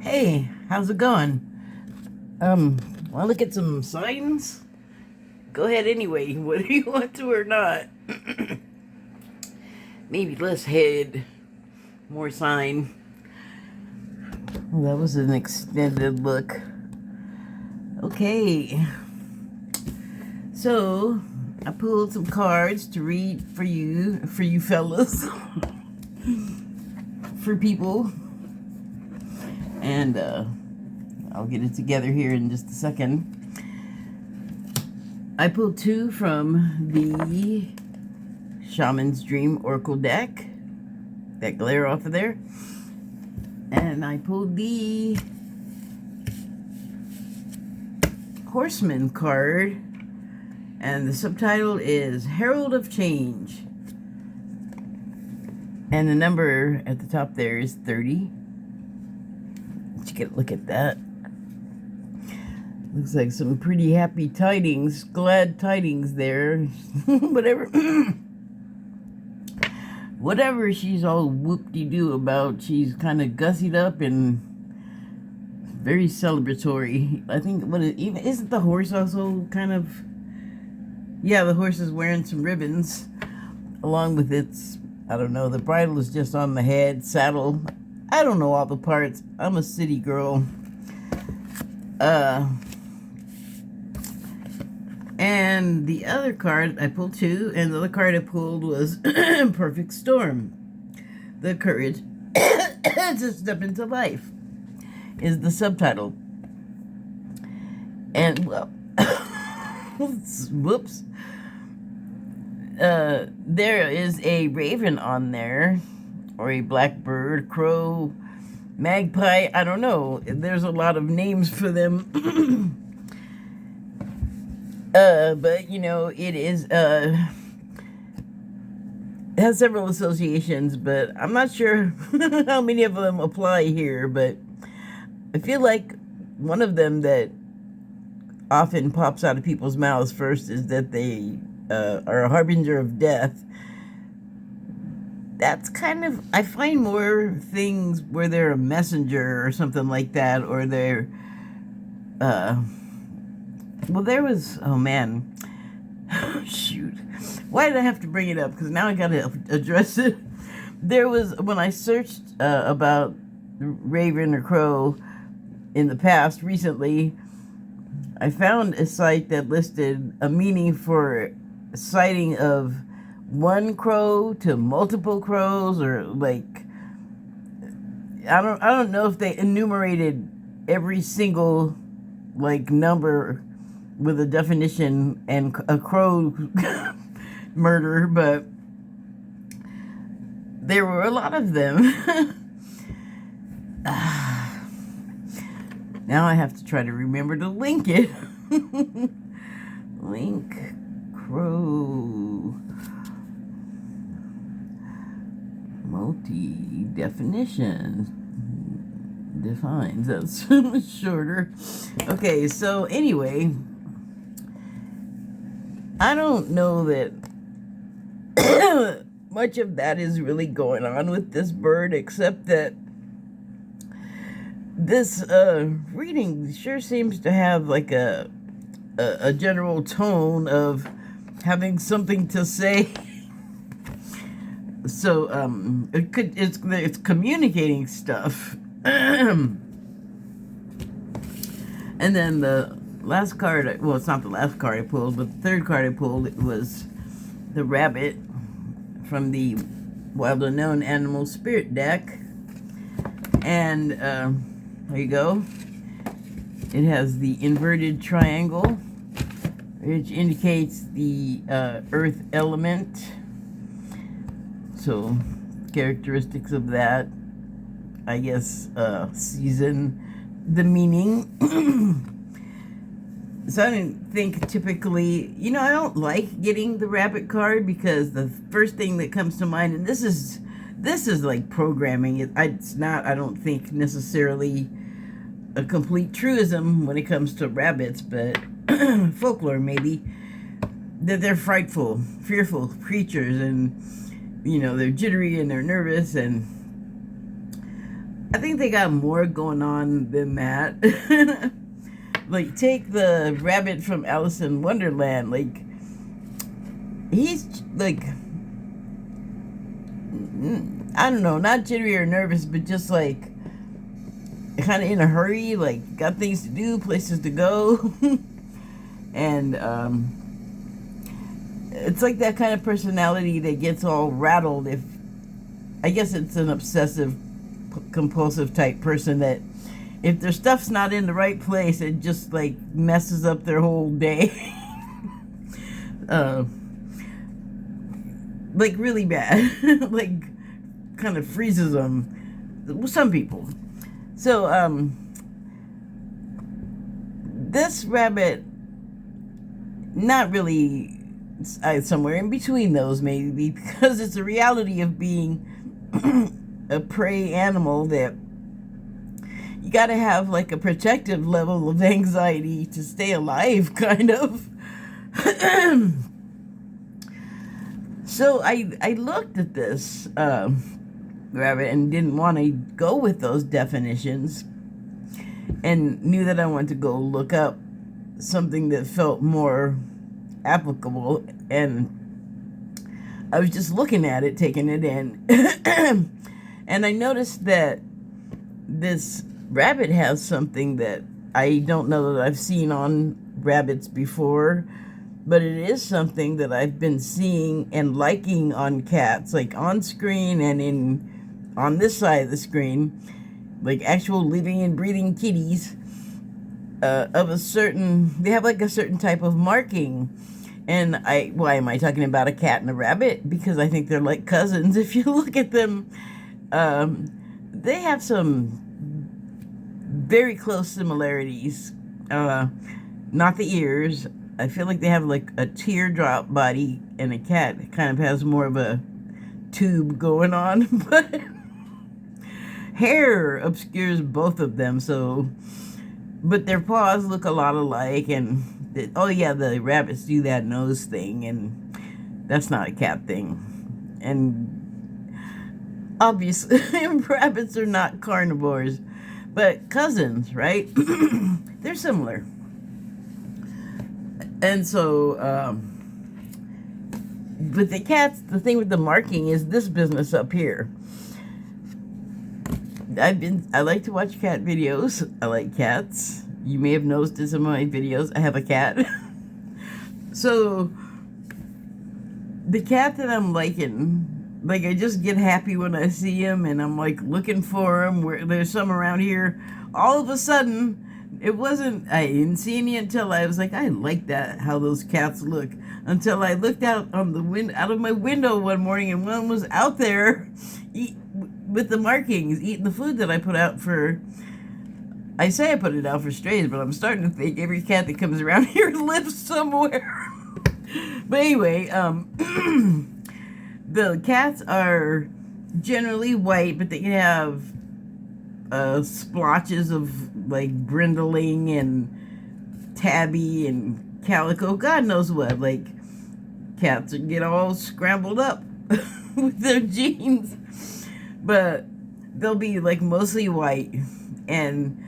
Hey, how's it going? Want to look at some signs? Go ahead anyway, whether you want to or not. Maybe less head, more sign. Well, that was an extended look. Okay. So, I pulled some cards to read for you fellas, for people. And I'll get it together here in just a second. I pulled two from the Shaman's Dream Oracle deck. That glare off of there. And I pulled the Horseman card. And the subtitle is Herald of Change. And the number at the top there is 30. Let's get a look at that. Looks like some pretty happy tidings, glad tidings there. Whatever. Whatever she's all whoop-de-doo about, she's kind of gussied up and very celebratory. I think, isn't the horse also kind of... Yeah, the horse is wearing some ribbons along with its, I don't know, the bridle is just on the head, saddle. I don't know all the parts. I'm a city girl. And the other card, I pulled two, and the other card I pulled was Perfect Storm. The courage to step into life is the subtitle. And, well, whoops. There is a raven on there, or a blackbird, crow, magpie, I don't know. There's a lot of names for them. But, you know, it is, it has several associations, but I'm not sure how many of them apply here, but I feel like one of them that often pops out of people's mouths first is that they are a harbinger of death. That's kind of, I find more things where they're a messenger or something like that, or they're, well, there was, oh man, shoot, why did I have to bring it up? Because now I gotta address it. There was, when I searched about raven or crow in the past, recently, I found a site that listed a meaning for sighting of one crow to multiple crows, or like, I don't know if they enumerated every single like number with a definition and a crow murder, but there were a lot of them. Now I have to try to remember to link it. Link crow multi-definitions defines. That's shorter. Okay, so anyway, I don't know that much of that is really going on with this bird, except that this reading sure seems to have like a general tone of having something to say. So it's communicating stuff. And then the last card, well, it's not the last card I pulled, but the third card I pulled, it was the rabbit from the Wild Unknown Animal Spirit deck. And there you go. It has the inverted triangle, which indicates the earth element. So, characteristics of that, I guess, season the meaning. So I didn't think typically, you know, I don't like getting the rabbit card because the first thing that comes to mind, and this is like programming. It's not, I don't think, necessarily a complete truism when it comes to rabbits, but folklore maybe, that they're frightful, fearful creatures, and, you know, they're jittery and they're nervous, and I think they got more going on than that. Like, take the rabbit from Alice in Wonderland. Like, he's like, I don't know, not jittery or nervous, but just like kind of in a hurry, like got things to do, places to go. And it's like that kind of personality that gets all rattled if, I guess it's an obsessive compulsive type person that if their stuff's not in the right place, it just like messes up their whole day. Like really bad. Like kind of freezes them. Some people. So this rabbit, not really, somewhere in between those maybe, because it's a reality of being a prey animal that you got to have like a protective level of anxiety to stay alive, kind of. So I looked at this rabbit and didn't want to go with those definitions, and knew that I wanted to go look up something that felt more applicable, and I was just looking at it, taking it in. And I noticed that this rabbit has something that I don't know that I've seen on rabbits before, but it is something that I've been seeing and liking on cats, like on screen and on this side of the screen, like actual living and breathing kitties of a certain, they have like a certain type of marking. And why am I talking about a cat and a rabbit? Because I think they're like cousins. If you look at them, they have some very close similarities. Not the ears. I feel like they have like a teardrop body, and a cat kind of has more of a tube going on. But hair obscures both of them, so, but their paws look a lot alike, and oh yeah, the rabbits do that nose thing, and that's not a cat thing. And obviously rabbits are not carnivores, but cousins, right? They're similar. And so with the cats, the thing with the marking is this business up here. I like to watch cat videos. I like cats. You may have noticed in some of my videos, I have a cat. So the cat that I'm liking, like I just get happy when I see him, and I'm like looking for him. Where there's some around here. All of a sudden, I didn't see any until I was like, I like that, how those cats look. Until I looked out on the out of my window one morning, and one was out there with the markings, eating the food that I put out for, I say I put it out for strays, but I'm starting to think every cat that comes around here lives somewhere. But anyway, the cats are generally white, but they can have splotches of like brindling and tabby and calico, God knows what. Like, cats get all scrambled up with their genes, but they'll be like mostly white, and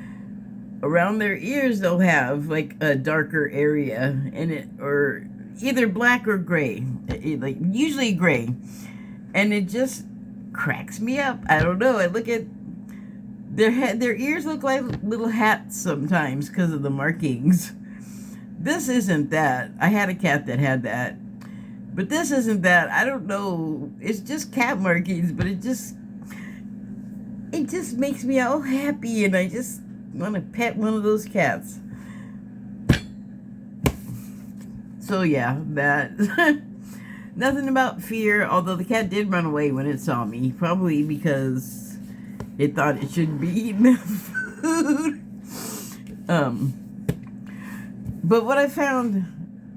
around their ears they'll have like a darker area in it, or either black or gray, like usually gray, and it just cracks me up. I don't know. I look at their ears look like little hats sometimes because of the markings. This isn't that. I had a cat that had that, but this isn't that. I don't know. It's just cat markings, but it just makes me all happy, and I just want to pet one of those cats. So yeah, that. Nothing about fear, although the cat did run away when it saw me, probably because it thought it shouldn't be eating food. But what I found,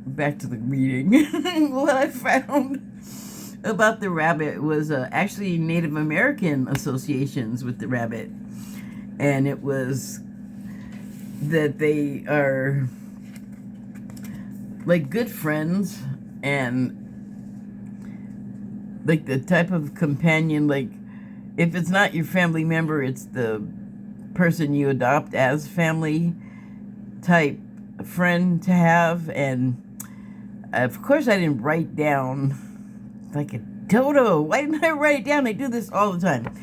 back to the reading, what I found about the rabbit was actually Native American associations with the rabbit. And it was that they are like good friends, and like the type of companion, like If it's not your family member, it's the person you adopt as family type friend to have. And of course I didn't write down like a dodo. Why didn't I write it down? I do this all the time.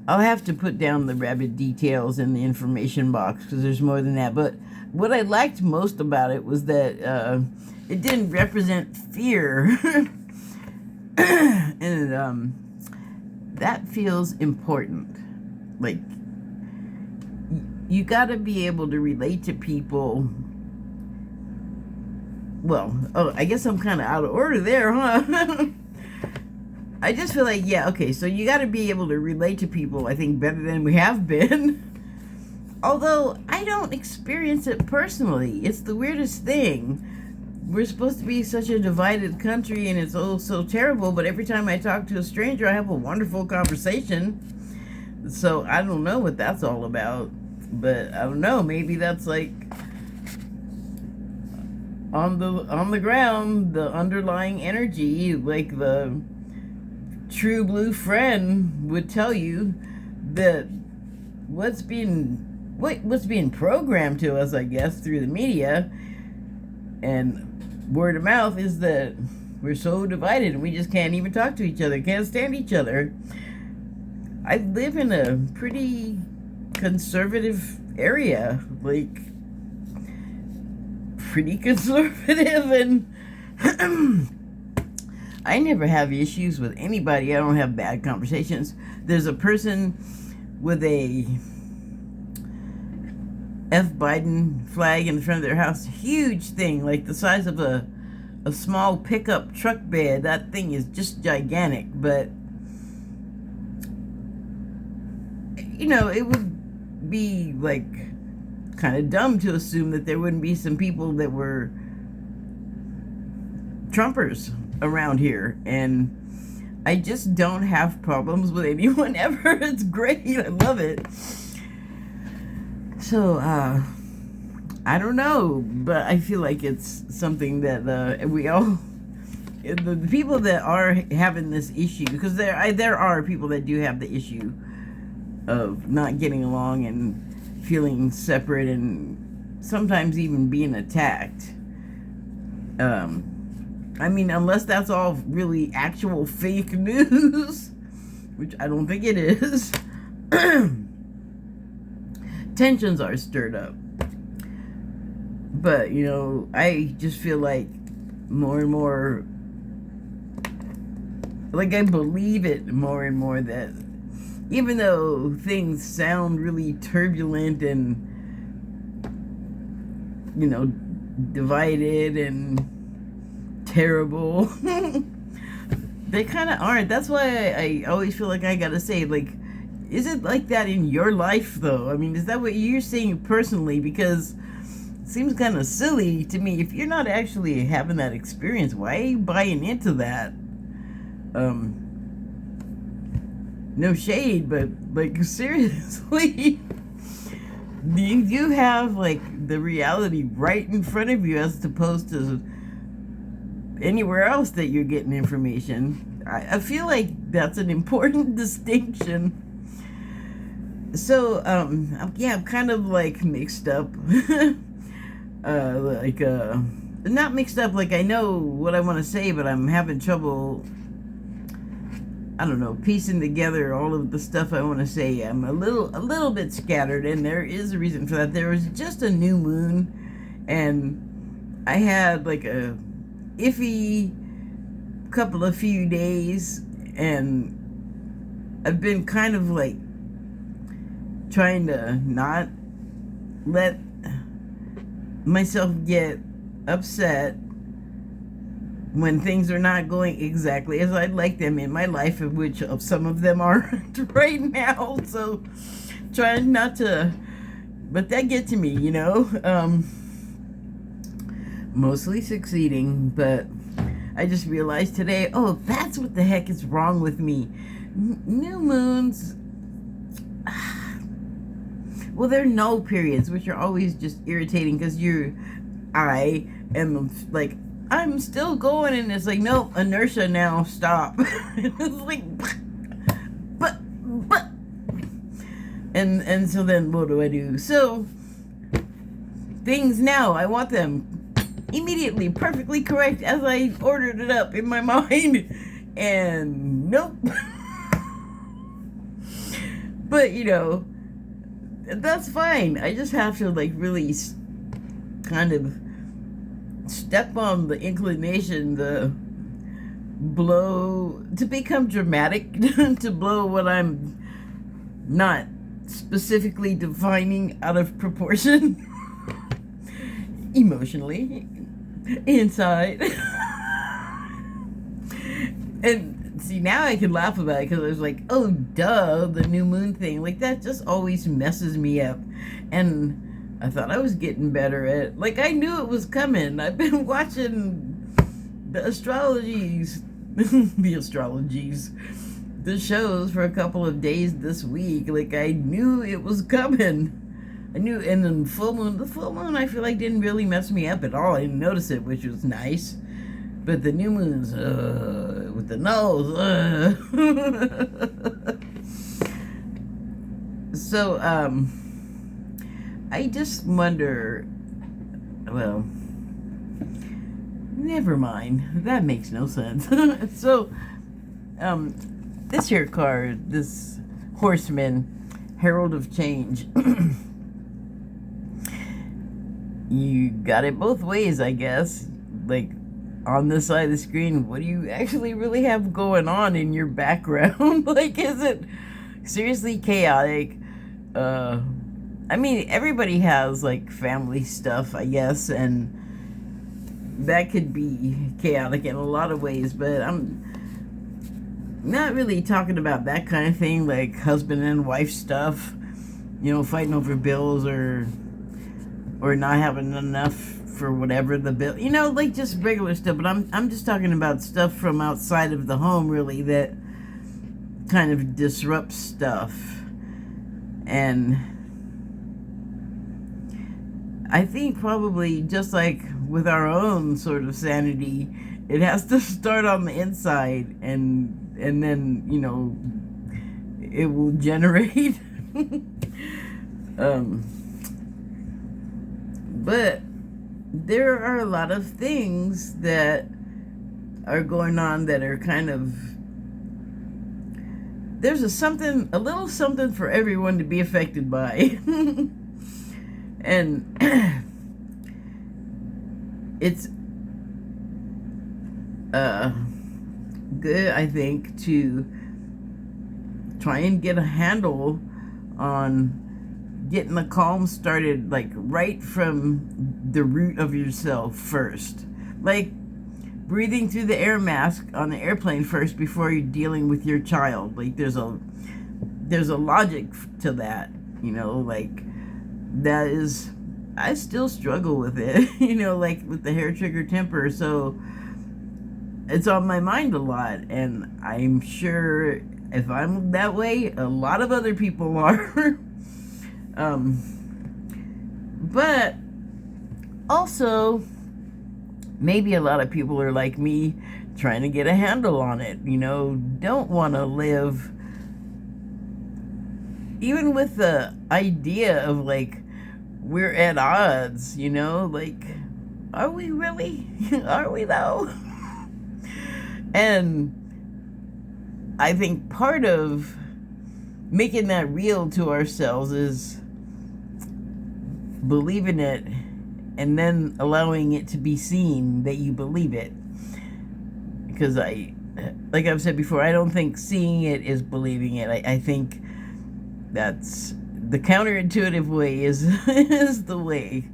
I'll have to put down the rabbit details in the information box because there's more than that. But what I liked most about it was that it didn't represent fear. And that feels important. Like, you got to be able to relate to people. Well, oh, I guess I'm kind of out of order there, huh? I just feel like, yeah, okay, so you got to be able to relate to people, I think, better than we have been. Although, I don't experience it personally. It's the weirdest thing. We're supposed to be such a divided country, and it's oh so terrible, but every time I talk to a stranger, I have a wonderful conversation. So, I don't know what that's all about. But, I don't know, maybe that's like on the ground, the underlying energy, like the true blue friend would tell you that what's being programmed to us, I guess, through the media and word of mouth is that we're so divided and we just can't even talk to each other, can't stand each other. I live in a pretty conservative area, like pretty conservative, and I never have issues with anybody. I don't have bad conversations. There's a person with a F. Biden flag in front of their house. Huge thing, like the size of a small pickup truck bed. That thing is just gigantic. But, you know, it would be like kind of dumb to assume that there wouldn't be some people that were Trumpers around here, and I just don't have problems with anyone ever. It's great. I love it. So, I don't know, but I feel like it's something that we all, the people that are having this issue, because there are people that do have the issue of not getting along and feeling separate and sometimes even being attacked. I mean, unless that's all really actual fake news, which I don't think it is. Tensions are stirred up. But, you know, I just feel like more and more, like I believe it more and more that even though things sound really turbulent and, you know, divided and terrible, they kind of aren't. That's why I always feel like I gotta say, like, is it like that in your life, though? I mean, is that what you're saying personally? Because it seems kind of silly to me. If you're not actually having that experience, why are you buying into that? No shade, but, like, seriously, you have, like, the reality right in front of you as opposed to anywhere else that you're getting information. I feel like that's an important distinction. So, yeah, I'm kind of, like, mixed up. Not mixed up, like, I know what I want to say, but I'm having trouble, I don't know, piecing together all of the stuff I want to say. I'm a little bit scattered, and there is a reason for that. There was just a new moon, and I had, like, a iffy few days, and I've been kind of like trying to not let myself get upset when things are not going exactly as I'd like them in my life, of which some of them aren't right now. So trying not to let that get to me, you know. Mostly succeeding, but I just realized today, oh, that's what the heck is wrong with me. New moons, well, there are no periods, which are always just irritating because I am like, I'm still going, and it's like, nope, inertia now, stop. It's like, but And so then what do? So things now, I want them immediately perfectly correct as I ordered it up in my mind. And nope. But that's fine. I just have to like really kind of step on the inclination to become dramatic, to blow what I'm not specifically defining out of proportion emotionally inside. And see, now I can laugh about it because I was like, oh duh, the new moon thing, like that just always messes me up. And I thought I was getting better at, like, I knew it was coming. I've been watching the astrologies the shows for a couple of days this week. Like, I knew it was coming. I knew. And then the full moon I feel like didn't really mess me up at all. I didn't notice it, which was nice. But the new moons, with the nose, So, I just wonder, well, never mind. That makes no sense. So, this here card, this horseman, herald of change, you got it both ways, I guess. Like, on this side of the screen, what do you actually really have going on in your background? Like, is it seriously chaotic? I mean, everybody has like family stuff, I guess, and that could be chaotic in a lot of ways, but I'm not really talking about that kind of thing, like husband and wife stuff, fighting over bills or not having enough for whatever the bill, like just regular stuff. But I'm just talking about stuff from outside of the home, really, that kind of disrupts stuff. And I think probably just like with our own sort of sanity, it has to start on the inside, and then it will generate. But there are a lot of things that are going on that are kind of, there's a little something for everyone to be affected by. And it's good, I think, to try and get a handle on getting the calm started, like right from the root of yourself first. Like breathing through the air mask on the airplane first before you're dealing with your child. Like there's a logic to that, like that is, I still struggle with it, like with the hair trigger temper. So it's on my mind a lot, and I'm sure if I'm that way, a lot of other people are. But also, maybe a lot of people are like me, trying to get a handle on it, don't want to live, even with the idea of like, we're at odds, like, are we really? Are we though? And I think part of making that real to ourselves is believing it and then allowing it to be seen that you believe it. Because like I've said before, I don't think seeing it is believing it. I think that's the counterintuitive way is the way.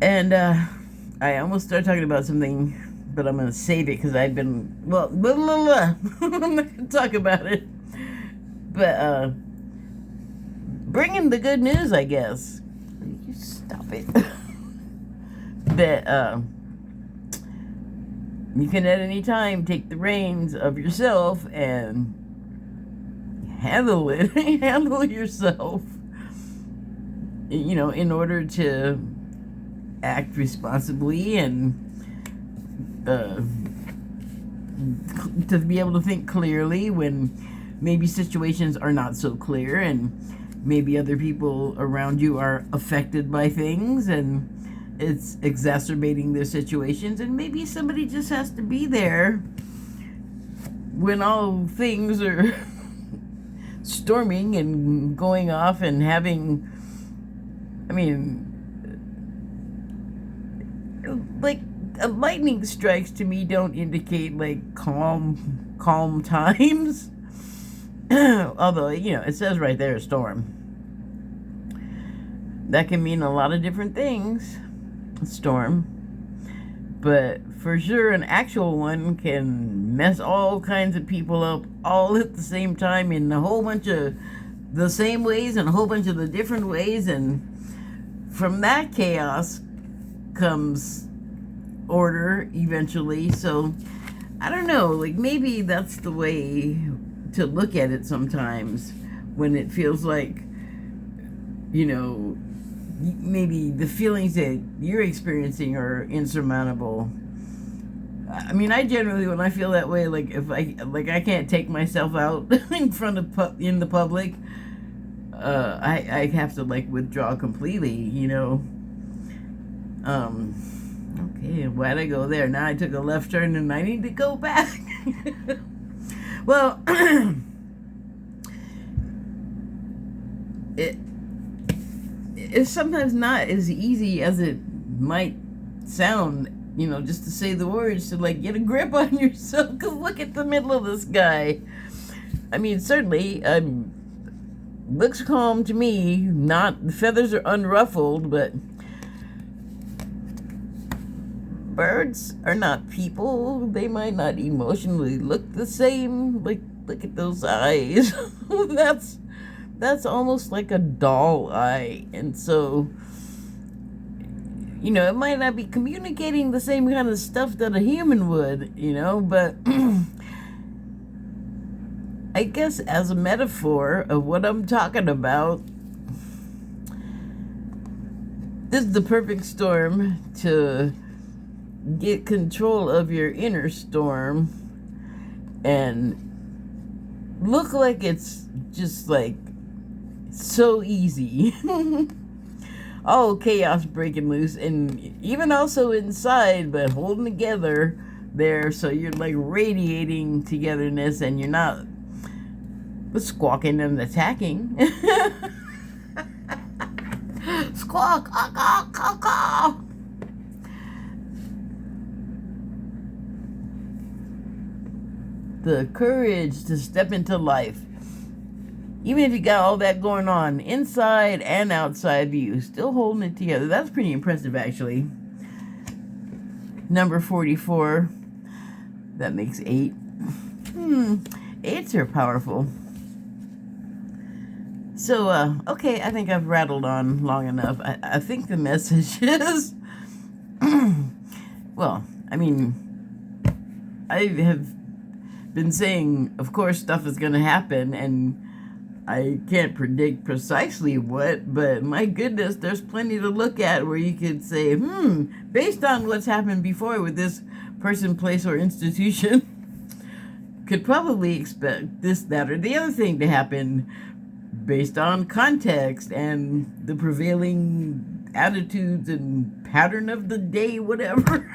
And I almost started talking about something, but I'm gonna save it because I've been, well, I'm not gonna talk about it. But bringing the good news, I guess. You stop it. That you can at any time take the reins of yourself and handle it. Handle yourself, in order to act responsibly and to be able to think clearly when maybe situations are not so clear, and maybe other people around you are affected by things, and it's exacerbating their situations, and maybe somebody just has to be there when all things are storming and going off and having, I mean, like, lightning strikes to me don't indicate like calm times. Although, it says right there, storm. That can mean a lot of different things, storm. But for sure, an actual one can mess all kinds of people up all at the same time in a whole bunch of the same ways and a whole bunch of the different ways. And from that chaos comes order eventually. So I don't know, like, maybe that's the way to look at it sometimes, when it feels like, maybe the feelings that you're experiencing are insurmountable. I mean, I generally, when I feel that way, like, if I can't take myself out in front of in the public, I have to like withdraw completely. Okay, why'd I go there? Now I took a left turn and I need to go back. Well, it's sometimes not as easy as it might sound, just to say the words, to like get a grip on yourself, because look at the middle of this guy. I mean, certainly, looks calm to me, the feathers are unruffled, but birds are not people. They might not emotionally look the same. Like, look at those eyes. That's almost like a doll eye. And so, it might not be communicating the same kind of stuff that a human would, but I guess as a metaphor of what I'm talking about, this is the perfect storm to get control of your inner storm and look like it's just like so easy. All chaos breaking loose, and even also inside, but holding together there, so you're like radiating togetherness, and you're not squawking and attacking. Squawk, caw, caw, caw, caw. The courage to step into life, even if you got all that going on inside and outside view, still holding it together. That's pretty impressive, actually. Number 44. That makes 8. 8s are powerful. So, okay, I think I've rattled on long enough. I think the message is, well, I mean, I have been saying, of course, stuff is going to happen, and I can't predict precisely what, but my goodness, there's plenty to look at where you could say, based on what's happened before with this person, place, or institution, could probably expect this, that, or the other thing to happen based on context and the prevailing attitudes and pattern of the day, whatever.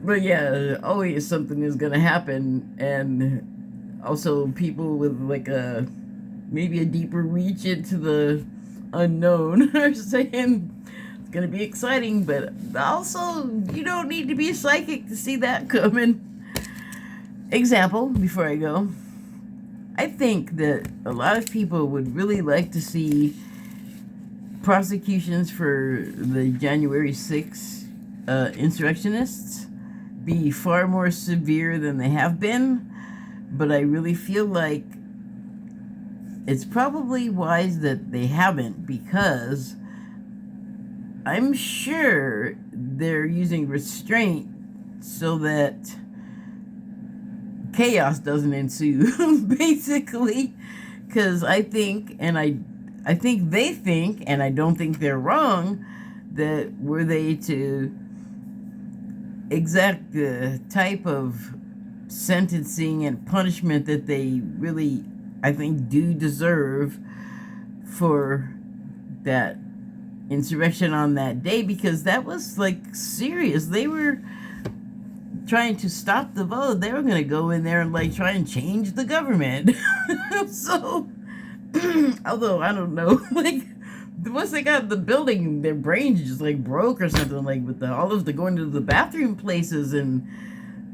But yeah, always something is going to happen, and also people with like maybe a deeper reach into the unknown are saying it's going to be exciting, but also you don't need to be psychic to see that coming. Example, before I go, I think that a lot of people would really like to see prosecutions for the January 6th insurrectionists be far more severe than they have been, but I really feel like it's probably wise that they haven't, because I'm sure they're using restraint so that chaos doesn't ensue, basically, because I think they think, and I don't think they're wrong, that were they to exact the type of sentencing and punishment that they really, I think, do deserve for that insurrection on that day, because that was like serious. They were trying to stop the vote. They were going to go in there and like try and change the government. So, although I don't know, like once they got the building, their brains just like broke or something, like with all of the going to the bathroom places and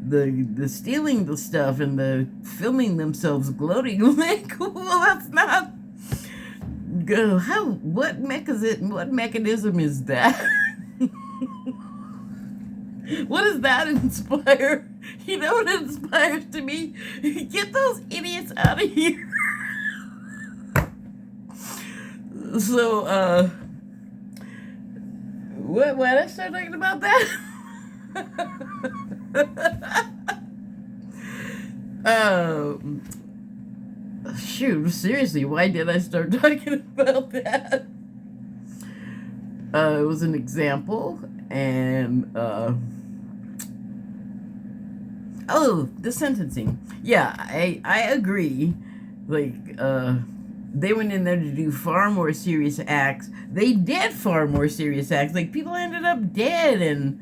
the stealing the stuff and the filming themselves gloating. Like, well, that's not go. What mechanism is that? What does that inspire? You know what it inspires to me? Get those idiots out of here. So, what did I start talking about that? Shoot, seriously, why did I start talking about that? It was an example, and, oh, the sentencing. Yeah, I agree. Like, they went in there to do far more serious acts. They did far more serious acts. Like, people ended up dead and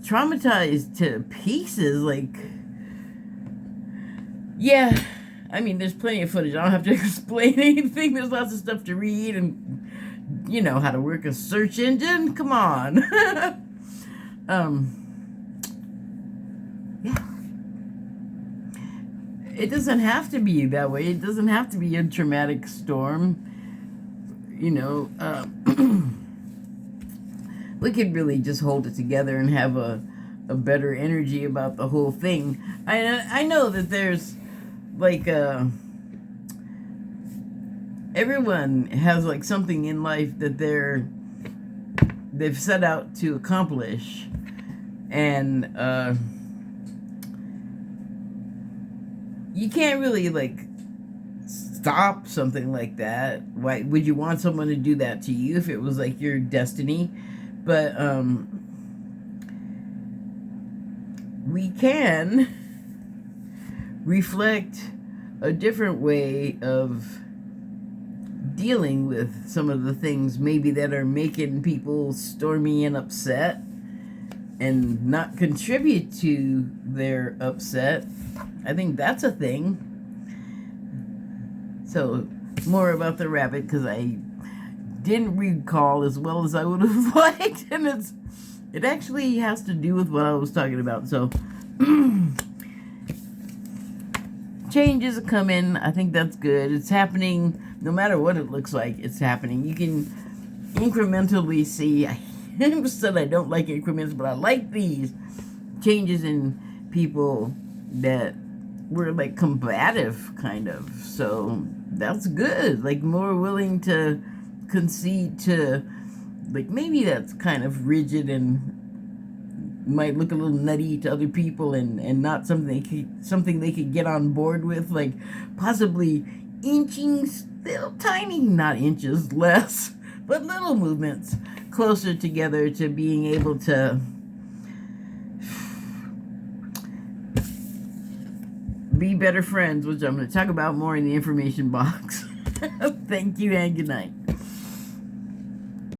traumatized to pieces. Like, yeah, I mean, there's plenty of footage. I don't have to explain anything. There's lots of stuff to read, and you know how to work a search engine. Come on. Yeah. It doesn't have to be that way. It doesn't have to be a traumatic storm. You know, we could really just hold it together and have a better energy about the whole thing. I know that there's like everyone has like something in life that they've set out to accomplish, and you can't really like stop something like that. Why would you want someone to do that to you if it was like your destiny? But we can reflect a different way of dealing with some of the things maybe that are making people stormy and upset, and not contribute to their upset. I think that's a thing. So, more about the rabbit, because I didn't recall as well as I would have liked, and it actually has to do with what I was talking about. So, changes are coming. I think that's good. It's happening no matter what it looks like. It's happening. You can incrementally see. I said I don't like increments, but I like these changes in people that were like combative, kind of. So that's good. Like more willing to concede to, like, maybe that's kind of rigid and might look a little nutty to other people, and not something they could get on board with, like possibly inching little tiny, not inches, less, but little movements closer together to being able to be better friends, which I'm going to talk about more in the information box. Thank you and good night.